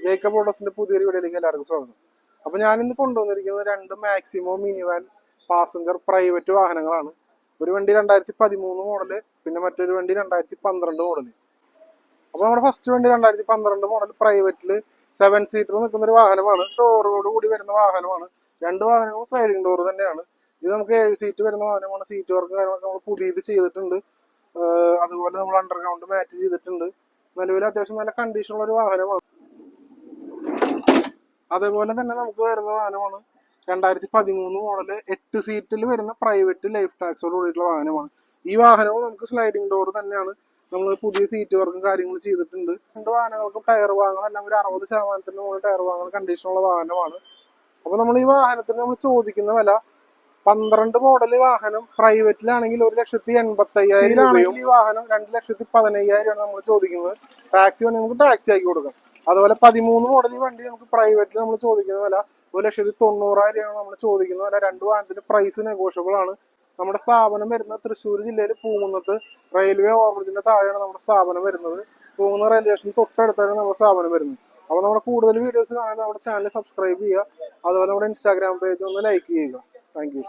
Jacob ഓട്ടോസിന്റെ പുതിയൊരു വീഡിയോയിലേക്ക് എല്ലാവർക്കും സ്വാഗതം. അപ്പൊ ഞാനിന്ന് കൊണ്ടുവന്നിരിക്കുന്നത് രണ്ട് മാക്സിമോ മിനി വാൻ പാസഞ്ചർ പ്രൈവറ്റ് വാഹനങ്ങളാണ്. ഒരു വണ്ടി 2013 മോഡല്, പിന്നെ മറ്റൊരു വണ്ടി 2012 മോഡല്. അപ്പൊ നമ്മുടെ ഫസ്റ്റ് വണ്ടി 2012 മോഡൽ പ്രൈവറ്റില് 7 സീറ്റർ നിൽക്കുന്ന ഒരു വാഹനമാണ്. ഡോറോട് കൂടി വരുന്ന വാഹനമാണ്. രണ്ട് വാഹനങ്ങളും സ്ലൈഡിംഗ് ഡോർ തന്നെയാണ്. ഇത് നമുക്ക് 7 സീറ്റ് വരുന്ന വാഹനമാണ്. സീറ്റ് വർക്ക് കാര്യങ്ങളൊക്കെ നമ്മൾ പുതിയത് ചെയ്തിട്ടുണ്ട്. അതുപോലെ നമ്മൾ അണ്ടർഗ്രൗണ്ട് മാറ്റ് ചെയ്തിട്ടുണ്ട്. നിലവിൽ അത്യാവശ്യം നല്ല കണ്ടീഷനുള്ള ഒരു വാഹനമാണ്. അതേപോലെ തന്നെ നമുക്ക് വരുന്ന വാഹനമാണ് 2013 മോഡല് 8 സീറ്റിൽ വരുന്ന പ്രൈവറ്റ് ലൈഫ് ടാക്സോട് കൂടിയിട്ടുള്ള വാഹനമാണ്. ഈ വാഹനവും നമുക്ക് സ്ലൈഡിംഗ് ഡോർ തന്നെയാണ്. നമ്മൾ പുതിയ സീറ്റ് വർക്കും കാര്യങ്ങളും ചെയ്തിട്ടുണ്ട്. രണ്ട് വാഹനങ്ങൾക്കും ടയർ വാങ്ങാനെല്ലാം ഒരു 60% മുകളിൽ ടയർ വാങ്ങുന്ന കണ്ടീഷനുള്ള വാഹനമാണ്. അപ്പൊ നമ്മൾ ഈ വാഹനത്തിന് നമ്മൾ ചോദിക്കുന്ന വില 12 മോഡൽ വാഹനം പ്രൈവറ്റിലാണെങ്കിൽ 1,85,000 ഈ വാഹനം 2,15,000 നമ്മൾ ചോദിക്കുന്നത്. ടാക്സി വേണമെങ്കിൽ നമുക്ക് ടാക്സി ആക്കി കൊടുക്കാം. അതുപോലെ 13 മോഡൽ വണ്ടി നമുക്ക് പ്രൈവറ്റിൽ നമ്മൾ ചോദിക്കുന്ന വില 1,90,000 നമ്മൾ ചോദിക്കുന്ന വില. രണ്ട് വാഹനത്തിന്റെ പ്രൈസ് നെഗോഷ്യബിൾ ആണ്. നമ്മുടെ സ്ഥാപനം വരുന്നത് തൃശ്ശൂർ ജില്ലയിൽ പൂങ്കുന്നത്ത് റെയിൽവേ ഓവർബ്രിഡ്ജിന്റെ താഴെയാണ് നമ്മുടെ സ്ഥാപനം വരുന്നത്. പൂങ്കുന്ന റെയിൽവേ സ്റ്റേഷൻ തൊട്ടടുത്താണ് നമ്മുടെ സ്ഥാപനം വരുന്നത്. അപ്പോൾ നമ്മുടെ കൂടുതൽ വീഡിയോസ് കാണാൻ നമ്മുടെ ചാനൽ സബ്സ്ക്രൈബ് ചെയ്യുക. അതുപോലെ നമ്മുടെ ഇൻസ്റ്റാഗ്രാം പേജ് ഒന്ന് ലൈക്ക് ചെയ്യുക. Thank you.